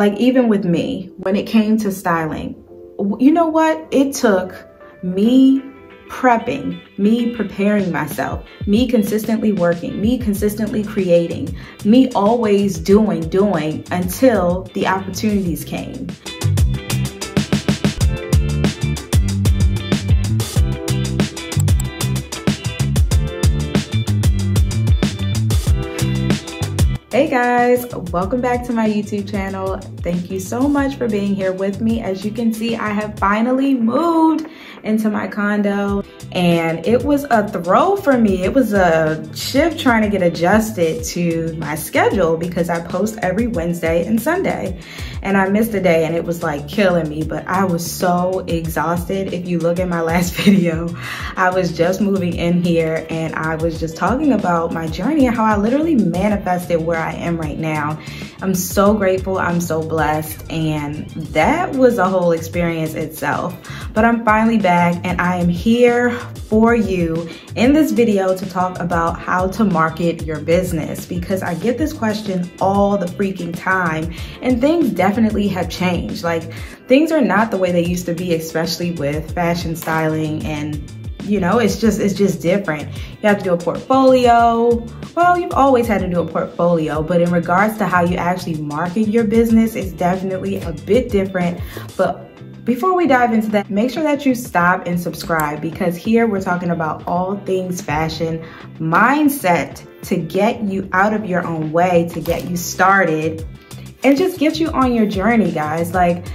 Like even with me, when it came to styling, you know what? It took me prepping, me preparing myself, me consistently working, me consistently creating, me always doing until the opportunities came. Hey guys, welcome back to my YouTube channel. Thank you so much for being here with me. As you can see, I have finally moved into my condo and it was a throw for me. It was a shift trying to get adjusted to my schedule because I post every Wednesday and Sunday and I missed a day and it was like killing me, but I was so exhausted. If you look at my last video, I was just moving in here and I was just talking about my journey and how I literally manifested where I am right now. I'm so grateful, I'm so blessed, and that was a whole experience itself. But I'm finally back and I am here for you in this video to talk about how to market your business, because I get this question all the freaking time and things definitely have changed. Like, things are not the way they used to be, especially with fashion styling, and you know, it's just different. You have to do a portfolio. Well, you've always had to do a portfolio, but in regards to how you actually market your business, it's definitely a bit different. But before we dive into that, make sure that you stop and subscribe, because here we're talking about all things fashion mindset to get you out of your own way, to get you started and just get you on your journey, guys. Like,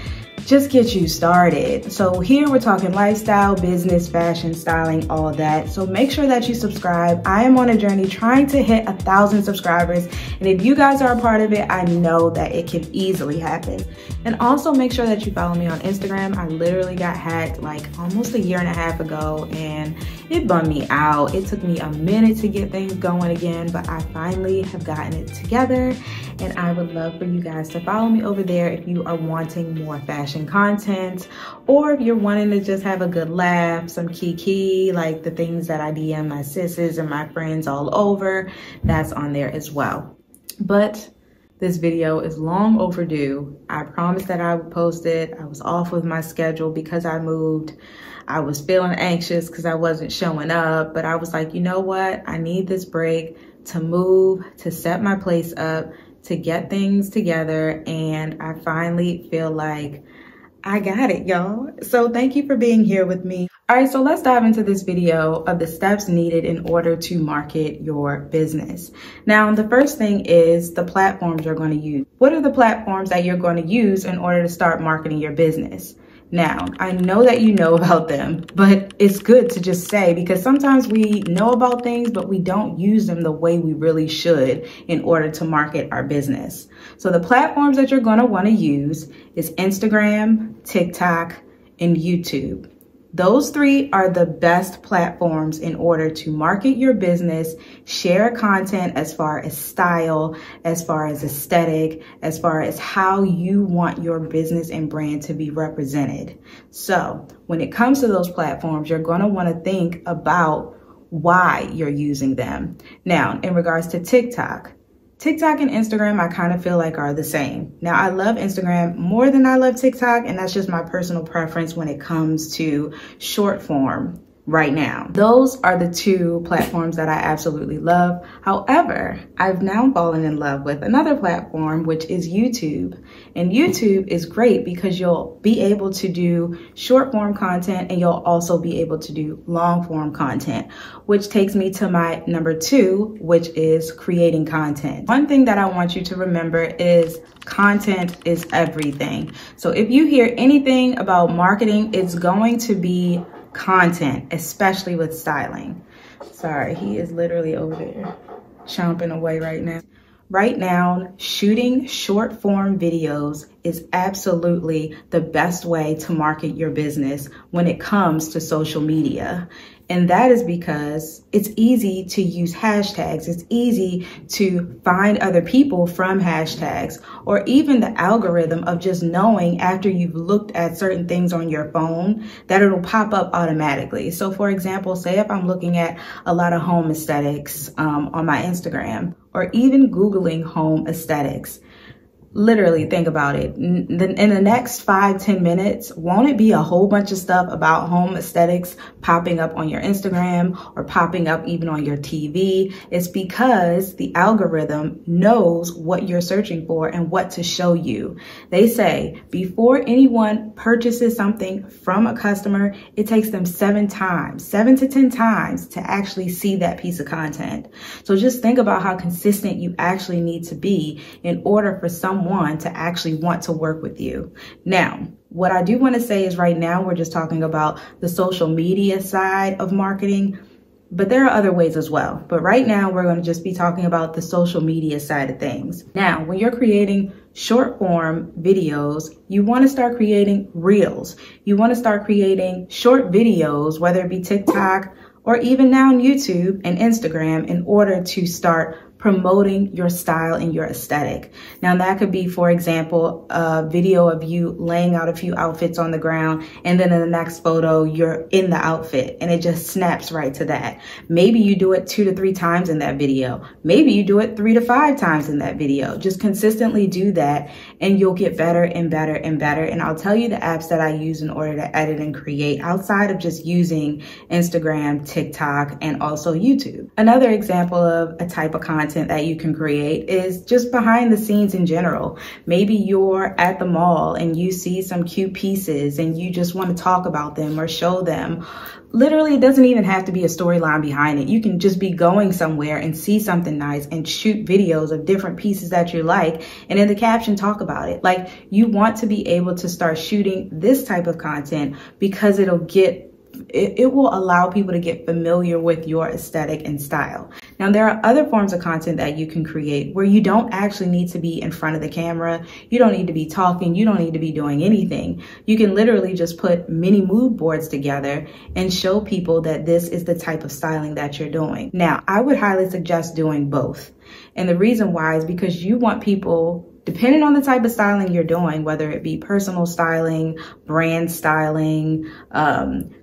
just get you started. So here we're talking lifestyle, business, fashion, styling, all that. So make sure that you subscribe. I am on a journey trying to hit 1,000 subscribers. And if you guys are a part of it, I know that it can easily happen. And also make sure that you follow me on Instagram. I literally got hacked like almost a year and a half ago and it bummed me out. It took me a minute to get things going again, but I finally have gotten it together. And I would love for you guys to follow me over there if you are wanting more fashion content, or if you're wanting to just have a good laugh, some kiki, like the things that I DM my sisters and my friends all over, that's on there as well. But this video is long overdue. I promised that I would post it. I was off with my schedule because I moved. I was feeling anxious because I wasn't showing up, but I was like, you know what? I need this break to move, to set my place up, to get things together, and I finally feel like I got it, y'all. So thank you for being here with me. All right, so let's dive into this video of the steps needed in order to market your business. Now, the first thing is the platforms you're going to use. What are the platforms that you're going to use in order to start marketing your business? Now, I know that you know about them, but it's good to just say, because sometimes we know about things, but we don't use them the way we really should in order to market our business. So the platforms that you're going to want to use is Instagram, TikTok, and YouTube. Those three are the best platforms in order to market your business, share content as far as style, as far as aesthetic, as far as how you want your business and brand to be represented. So when it comes to those platforms, you're going to want to think about why you're using them. Now, in regards to TikTok and Instagram, I kind of feel like are the same. Now, I love Instagram more than I love TikTok, and that's just my personal preference when it comes to short form right now. Those are the two platforms that I absolutely love. However, I've now fallen in love with another platform, which is YouTube. And YouTube is great because you'll be able to do short form content and you'll also be able to do long form content, which takes me to my number 2, which is creating content. One thing that I want you to remember is content is everything. So if you hear anything about marketing, it's going to be content, especially with styling. Sorry, he is literally over there chomping away right now. Right now, shooting short form videos is absolutely the best way to market your business when it comes to social media. And that is because it's easy to use hashtags. It's easy to find other people from hashtags, or even the algorithm of just knowing after you've looked at certain things on your phone that it'll pop up automatically. So for example, say if I'm looking at a lot of home aesthetics on my Instagram, or even Googling home aesthetics, Literally think about it. In the next 5-10 minutes, won't it be a whole bunch of stuff about home aesthetics popping up on your Instagram or popping up even on your TV? It's because the algorithm knows what you're searching for and what to show you. They say before anyone purchases something from a customer, it takes them 7 to 10 times to actually see that piece of content. So just think about how consistent you actually need to be in order for someone to actually want to work with you. Now, what I do want to say is right now we're just talking about the social media side of marketing, but there are other ways as well. But right now we're going to just be talking about the social media side of things. Now, when you're creating short form videos, you want to start creating reels. You want to start creating short videos, whether it be TikTok or even now on YouTube and Instagram, in order to start promoting your style and your aesthetic. Now that could be, for example, a video of you laying out a few outfits on the ground, and then in the next photo, you're in the outfit and it just snaps right to that. Maybe you do it 2 to 3 times in that video. Maybe you do it 3 to 5 times in that video. Just consistently do that and you'll get better and better and better. And I'll tell you the apps that I use in order to edit and create outside of just using Instagram, TikTok, and also YouTube. Another example of a type of content that you can create is just behind the scenes in general. Maybe you're at the mall and you see some cute pieces and you just want to talk about them or show them. Literally, it doesn't even have to be a storyline behind it. You can just be going somewhere and see something nice and shoot videos of different pieces that you like, and in the caption talk about it. Like, you want to be able to start shooting this type of content because it will allow people to get familiar with your aesthetic and style. Now, there are other forms of content that you can create where you don't actually need to be in front of the camera. You don't need to be talking. You don't need to be doing anything. You can literally just put mini mood boards together and show people that this is the type of styling that you're doing. Now, I would highly suggest doing both. And the reason why is because you want people, depending on the type of styling you're doing, whether it be personal styling, brand styling,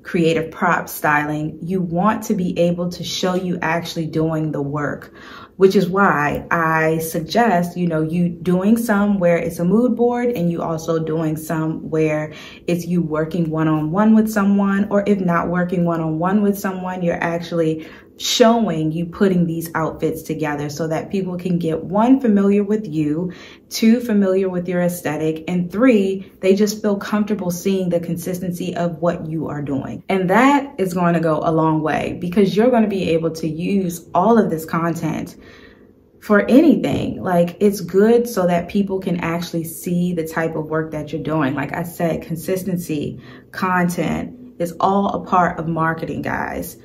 creative prop styling, you want to be able to show you actually doing the work, which is why I suggest, you doing some where it's a mood board and you also doing some where it's you working one-on-one with someone, or if not working one-on-one with someone, you're actually showing you putting these outfits together so that people can get 1, familiar with you, 2, familiar with your aesthetic, and 3, they just feel comfortable seeing the consistency of what you are doing. And that is going to go a long way because you're going to be able to use all of this content for anything. Like, it's good so that people can actually see the type of work that you're doing. Like I said, consistency, content is all a part of marketing, guys.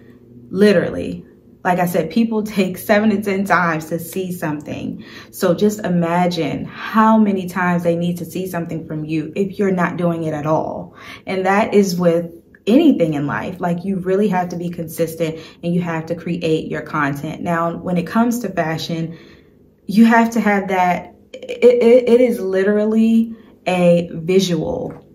Literally. Like I said, people take 7 to 10 times to see something. So just imagine how many times they need to see something from you if you're not doing it at all. And that is with anything in life. Like, you really have to be consistent and you have to create your content. Now, when it comes to fashion, you have to have that. It is literally a visual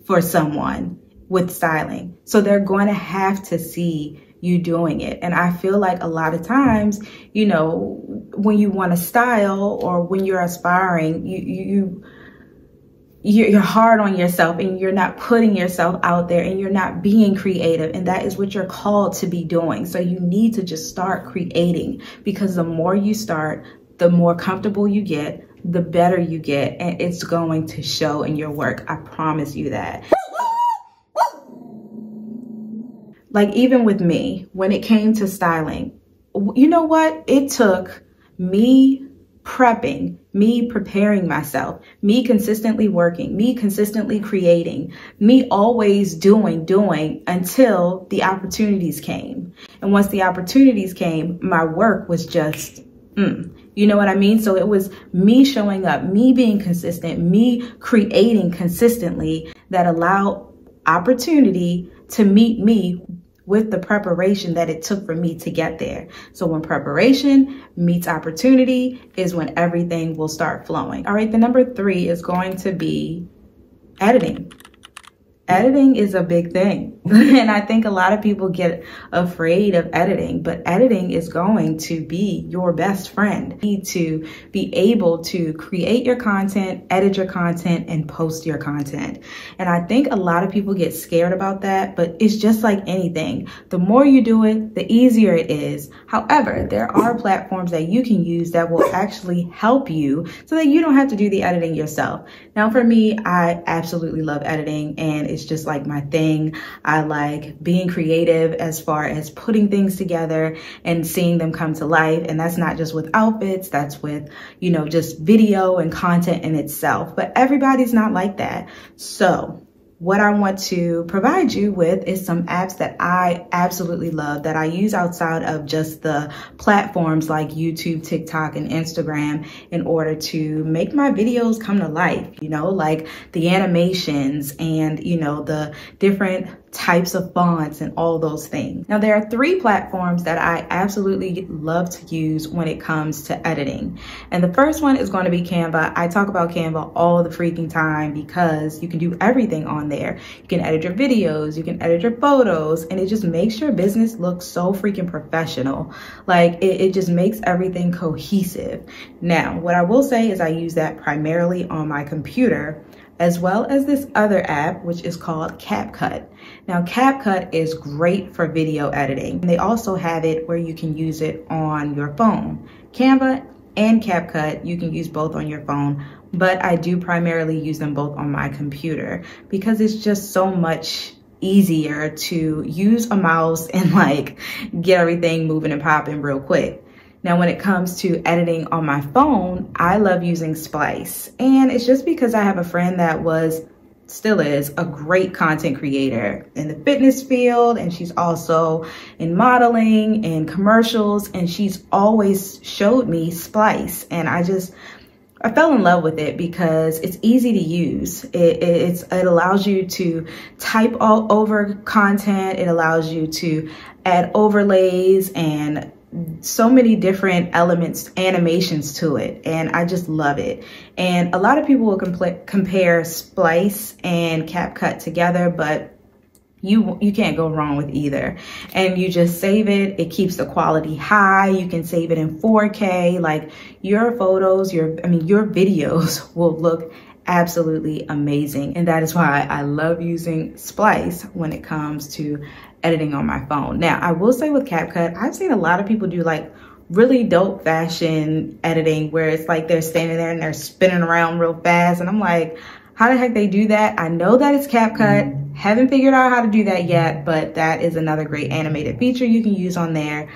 for someone with styling. So they're going to have to see you doing it. And I feel like a lot of times, when you want to style or when you're aspiring, you're hard on yourself and you're not putting yourself out there and you're not being creative. And that is what you're called to be doing. So you need to just start creating, because the more you start, the more comfortable you get, the better you get, and it's going to show in your work. I promise you that. Like, even with me, when it came to styling, you know what? It took me prepping, me preparing myself, me consistently working, me consistently creating, me always doing until the opportunities came. And once the opportunities came, my work was just, you know what I mean? So it was me showing up, me being consistent, me creating consistently that allowed opportunity to meet me with the preparation that it took for me to get there. So when preparation meets opportunity is when everything will start flowing. All right, the number 3 is going to be editing. editing is a big thing. And I think a lot of people get afraid of editing, but editing is going to be your best friend. You need to be able to create your content, edit your content, and post your content. And I think a lot of people get scared about that, but it's just like anything. The more you do it, the easier it is. However, there are platforms that you can use that will actually help you so that you don't have to do the editing yourself. Now, for me, I absolutely love editing, and it's just like my thing. I like being creative as far as putting things together and seeing them come to life. And that's not just with outfits, that's with, you know, just video and content in itself. But everybody's not like that. So what I want to provide you with is some apps that I absolutely love, that I use outside of just the platforms like YouTube, TikTok, and Instagram in order to make my videos come to life, you know, like the animations and, you know, the different types of fonts and all those things. Now, there are 3 platforms that I absolutely love to use when it comes to editing. And the first one is going to be Canva. I talk about Canva all the freaking time because you can do everything on there. You can edit your videos, you can edit your photos, and it just makes your business look so freaking professional. Like it just makes everything cohesive. Now, what I will say is I use that primarily on my computer, as well as this other app, which is called CapCut. Now, CapCut is great for video editing. They also have it where you can use it on your phone. Canva and CapCut, you can use both on your phone, but I do primarily use them both on my computer because it's just so much easier to use a mouse and like get everything moving and popping real quick. Now, when it comes to editing on my phone, I love using Splice. And it's just because I have a friend that still is a great content creator in the fitness field. And she's also in modeling and commercials. And she's always showed me Splice. And I fell in love with it because it's easy to use. It allows you to type all over content. It allows you to add overlays and so many different elements, animations to it, and I just love it. And a lot of people will compare Splice and CapCut together, but you can't go wrong with either. And you just save it. It keeps the quality high. You can save it in 4K. Like your photos, your videos will look absolutely amazing. And that is why I love using Splice when it comes to editing on my phone. Now, I will say with CapCut, I've seen a lot of people do like really dope fashion editing where it's like they're standing there and they're spinning around real fast. And I'm like, how the heck they do that? I know that it's CapCut. Haven't figured out how to do that yet, but that is another great animated feature you can use on there.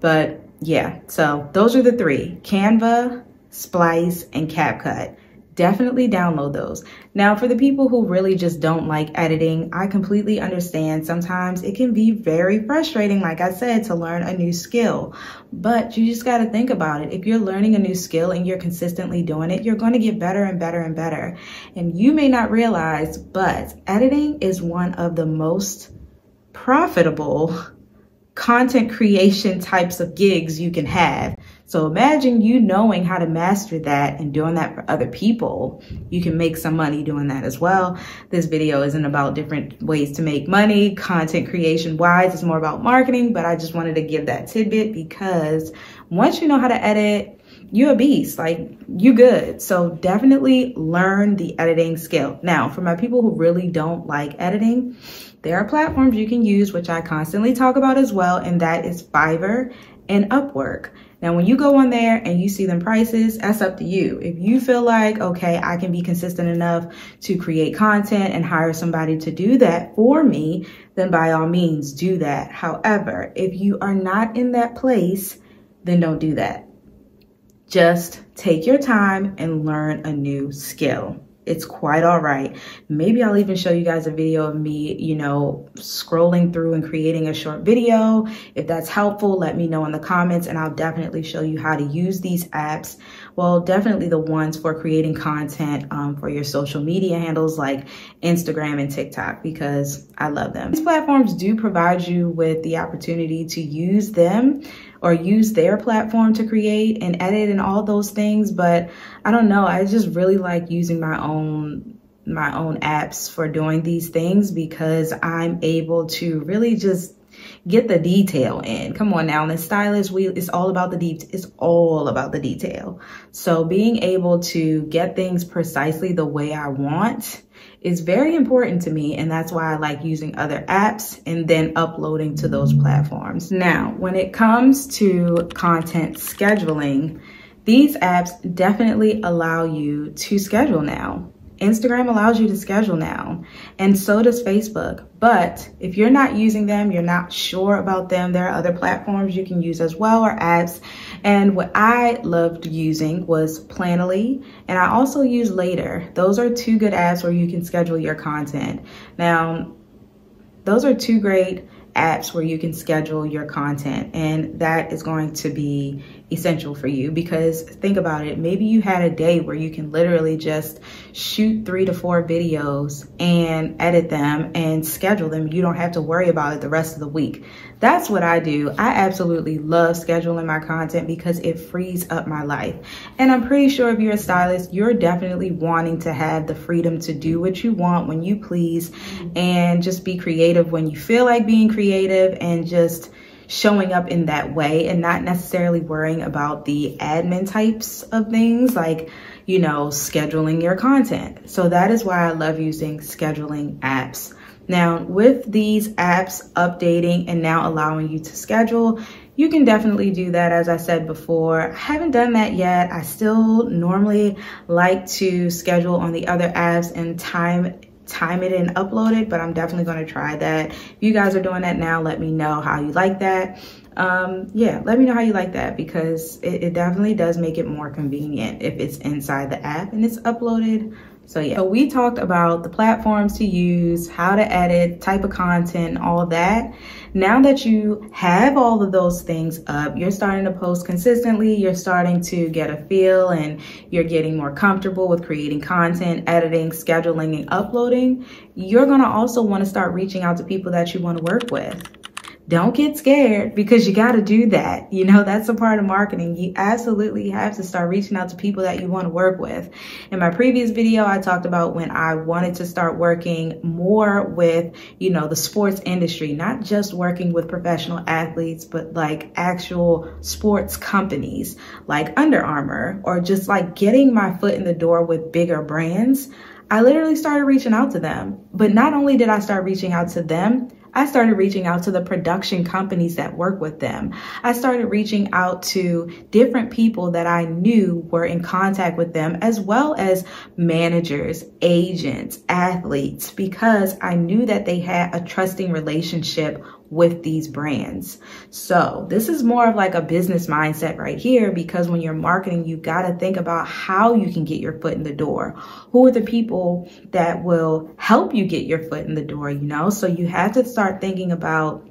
But yeah, so those are the 3: Canva, Splice, and CapCut. Definitely download those. Now, for the people who really just don't like editing, I completely understand. Sometimes it can be very frustrating, like I said, to learn a new skill. But you just got to think about it. If you're learning a new skill and you're consistently doing it, you're going to get better and better and better. And you may not realize, but editing is one of the most profitable content creation types of gigs you can have. So imagine you knowing how to master that and doing that for other people. You can make some money doing that as well. This video isn't about different ways to make money, content creation wise. It's more about marketing, but I just wanted to give that tidbit because once you know how to edit, you're a beast, like you good. So definitely learn the editing skill. Now, for my people who really don't like editing, there are platforms you can use, which I constantly talk about as well, and that is Fiverr and Upwork. Now, when you go on there and you see them prices, that's up to you. If you feel like, okay, I can be consistent enough to create content and hire somebody to do that for me, then by all means do that. However, if you are not in that place, then don't do that. Just take your time and learn a new skill. It's quite all right. Maybe I'll even show you guys a video of me, you know, scrolling through and creating a short video. If that's helpful, let me know in the comments and I'll definitely show you how to use these apps. Well, definitely the ones for creating content for your social media handles like Instagram and TikTok, because I love them. These platforms do provide you with the opportunity to use them or use their platform to create and edit and all those things. But I don't know, I just really like using my own my own apps for doing these things because I'm able to really just get the detail in. Come on now, as stylists, it's all about the it's all about the detail. So being able to get things precisely the way I want is very important to me, and that's why I like using other apps and then uploading to those platforms. Now, when it comes to content scheduling, these apps definitely allow you to schedule now. Instagram allows you to schedule now, and so does Facebook. But if you're not using them, you're not sure about them, there are other platforms you can use as well, or apps. And what I loved using was Planoly, and I also use Later. Those are two good apps where you can schedule your content. Now, those are two great apps where you can schedule your content, and that is going to be essential for you, because think about it, maybe you had a day where you can literally just shoot 3 to 4 videos and edit them and schedule them. You don't have to worry about it the rest of the week. That's what I do. I absolutely love scheduling my content because it frees up my life. And I'm pretty sure if you're a stylist, you're definitely wanting to have the freedom to do what you want when you please, and just be creative when you feel like being creative, and just showing up in that way, and not necessarily worrying about the admin types of things like, you know, scheduling your content. So that is why I love using scheduling apps. Now, with these apps updating and now allowing you to schedule, you can definitely do that. As I said before, I haven't done that yet. I still normally like to schedule on the other apps and time it and upload it, but I'm definitely going to try that. If you guys are doing that now, let me know how you like that. Yeah, let me know how you like that, because it definitely does make it more convenient if it's inside the app and it's uploaded. So yeah, so we talked about the platforms to use, how to edit, type of content, all of that. Now that you have all of those things up, you're starting to post consistently, you're starting to get a feel, and you're getting more comfortable with creating content, editing, scheduling, and uploading. You're gonna also wanna start reaching out to people that you wanna work with. Don't get scared, because you got to do that. You know, that's a part of marketing. You absolutely have to start reaching out to people that you want to work with. In my previous video, I talked about when I wanted to start working more with, you know, the sports industry, not just working with professional athletes, but like actual sports companies like Under Armour, or just like getting my foot in the door with bigger brands. I literally started reaching out to them. But not only did I start reaching out to them, I started reaching out to the production companies that work with them. I started reaching out to different people that I knew were in contact with them, as well as managers, agents, athletes, because I knew that they had a trusting relationship with these brands. So this is more of like a business mindset right here, because when you're marketing, you got to think about how you can get your foot in the door. Who are the people that will help you get your foot in the door, you know? So you have to start thinking about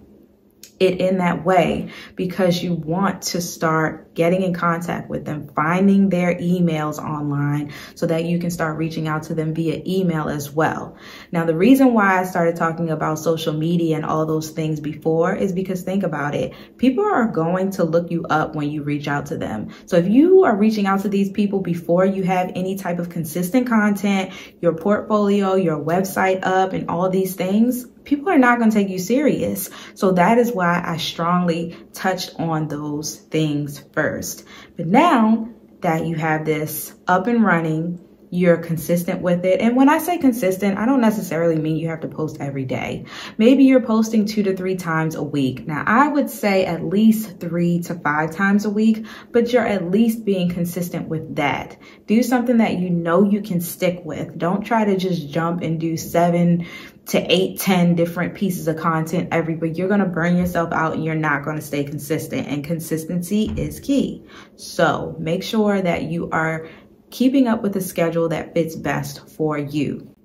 it in that way, because you want to start getting in contact with them, finding their emails online so that you can start reaching out to them via email as well. Now, the reason why I started talking about social media and all those things before is because think about it. People are going to look you up when you reach out to them. So if you are reaching out to these people before you have any type of consistent content, your portfolio, your website up, and all these things, people are not going to take you serious. So that is why I strongly touched on those things first. But now that you have this up and running, you're consistent with it. And when I say consistent, I don't necessarily mean you have to post every day. Maybe you're posting 2 to 3 times a week. Now, I would say at least 3 to 5 times a week, but you're at least being consistent with that. Do something that you know you can stick with. Don't try to just jump and do 7 to 8, 10 different pieces of content every week. You're going to burn yourself out and you're not going to stay consistent, and consistency is key. So make sure that you are keeping up with a schedule that fits best for you.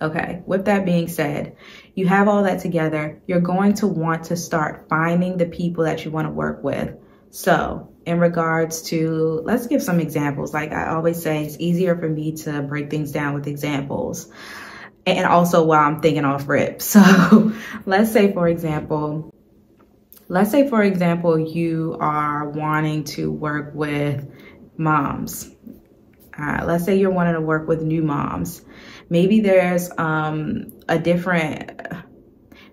Okay, with that being said, you have all that together. You're going to want to start finding the people that you want to work with. So in regards to, let's give some examples. Like I always say, it's easier for me to break things down with examples, and also while I'm thinking off rip. So let's say, for example, you are wanting to work with moms. Let's say you're wanting to work with new moms. Maybe there's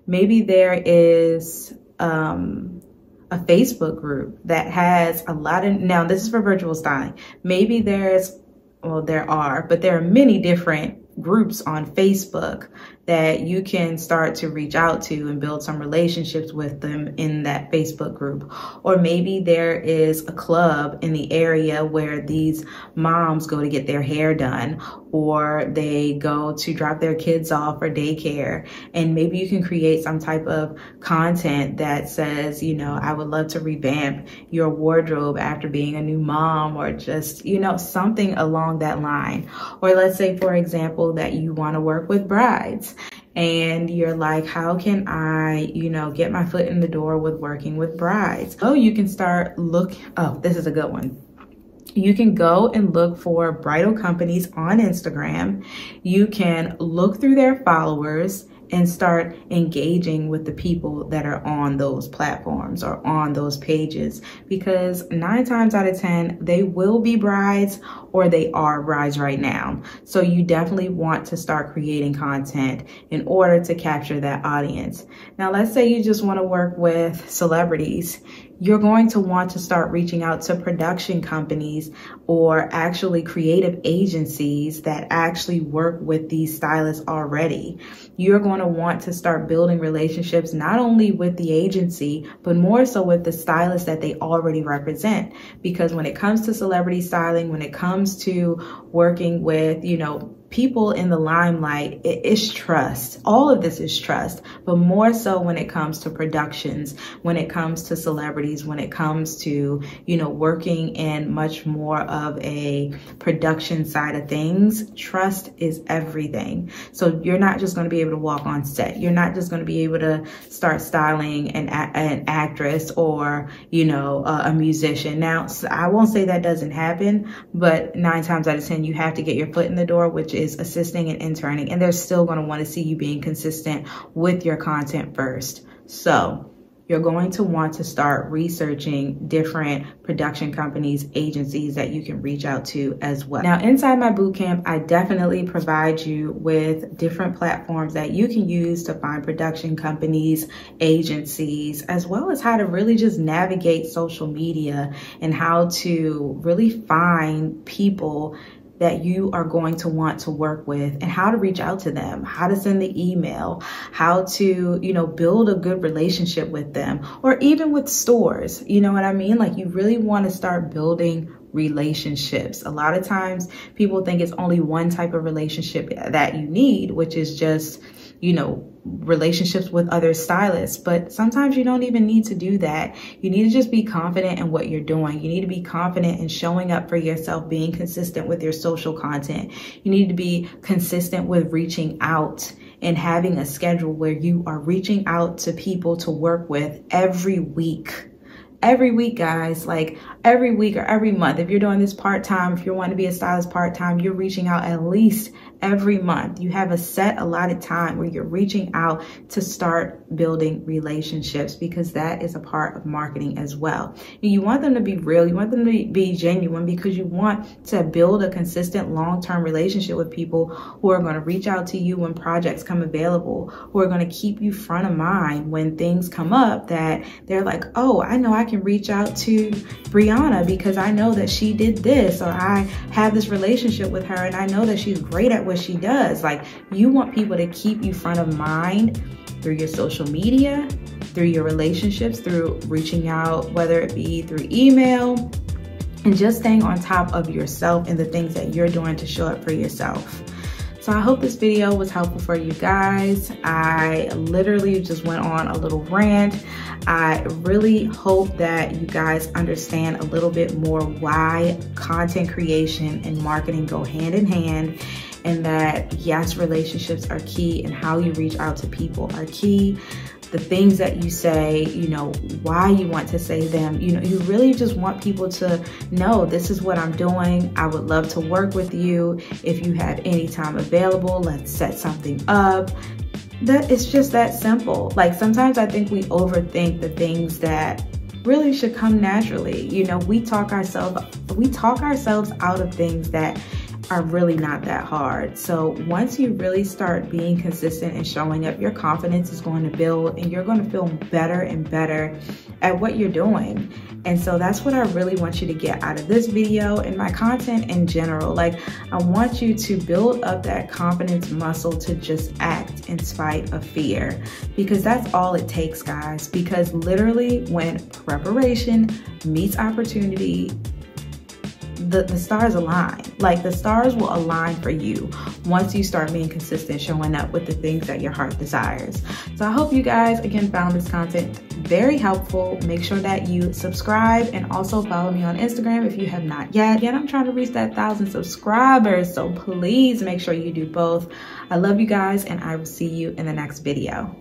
maybe there is a Facebook group that has a lot of, now this is for virtual styling. Maybe there's, well, there are many different groups on Facebook that you can start to reach out to and build some relationships with them in that Facebook group. Or maybe there is a club in the area where these moms go to get their hair done, or they go to drop their kids off for daycare. And maybe you can create some type of content that says, you know, I would love to revamp your wardrobe after being a new mom, or just, you know, something along that line. Or let's say, for example, that you want to work with brides. And you're like, how can I, you know, get my foot in the door with working with brides? Oh, you can start this is a good one. You can go and look for bridal companies on Instagram. You can look through their followers and start engaging with the people that are on those platforms or on those pages, because 9 times out of 10, they will be brides or they are brides right now. So you definitely want to start creating content in order to capture that audience. Now, let's say you just want to work with celebrities. You're going to want to start reaching out to production companies or actually creative agencies that actually work with these stylists already. You're going to want to start building relationships not only with the agency, but more so with the stylists that they already represent. Because when it comes to celebrity styling, when it comes to working with, you know, people in the limelight, it is trust. All of this is trust, but more so when it comes to productions, when it comes to celebrities, when it comes to, you know, working in much more of a production side of things, trust is everything. So you're not just going to be able to walk on set. You're not just going to be able to start styling an actress or, you know, a musician. Now, I won't say that doesn't happen, but 9 times out of 10, you have to get your foot in the door, which is assisting and interning, and they're still going to want to see you being consistent with your content first. So you're going to want to start researching different production companies, agencies that you can reach out to as well. Now, inside my bootcamp, I definitely provide you with different platforms that you can use to find production companies, agencies, as well as how to really just navigate social media and how to really find people that you are going to want to work with, and how to reach out to them, how to send the email, how to, you know, build a good relationship with them, or even with stores. You know what I mean? Like, you really want to start building relationships. A lot of times people think it's only one type of relationship that you need, which is just, you know, relationships with other stylists. But sometimes you don't even need to do that. You need to just be confident in what you're doing. You need to be confident in showing up for yourself, being consistent with your social content. You need to be consistent with reaching out and having a schedule where you are reaching out to people to work with every week. Every week, guys, like every week or every month. If you're doing this part-time, if you're wanting to be a stylist part-time, you're reaching out at least every month. You have a set allotted time where you're reaching out to start building relationships, because that is a part of marketing as well. You want them to be real. You want them to be genuine, because you want to build a consistent long-term relationship with people who are going to reach out to you when projects come available, who are going to keep you front of mind when things come up that they're like, oh, I know I can reach out to Brianna because I know that she did this, or I have this relationship with her and I know that she's great at what she does. Like, you want people to keep you front of mind through your social media, through your relationships, through reaching out, whether it be through email, and just staying on top of yourself and the things that you're doing to show up for yourself. So I hope this video was helpful for you guys. I literally just went on a little rant. I really hope that you guys understand a little bit more why content creation and marketing go hand in hand, and that yes, relationships are key, and how you reach out to people are key. The things that you say, you know, why you want to say them, you know, you really just want people to know, this is what I'm doing. I would love to work with you. If you have any time available, let's set something up. That it's just that simple. Like, sometimes I think we overthink the things that really should come naturally. You know, we talk ourselves out of things that are really not that hard. So once you really start being consistent and showing up, your confidence is going to build and you're going to feel better and better at what you're doing. And so that's what I really want you to get out of this video and my content in general. Like, I want you to build up that confidence muscle to just act in spite of fear, because that's all it takes, guys. Because literally when preparation meets opportunity, the stars align. Like, the stars will align for you once you start being consistent, showing up with the things that your heart desires. So I hope you guys, again, found this content very helpful. Make sure that you subscribe and also follow me on Instagram if you have not yet. Again, I'm trying to reach that 1,000 subscribers, so please make sure you do both. I love you guys, and I will see you in the next video.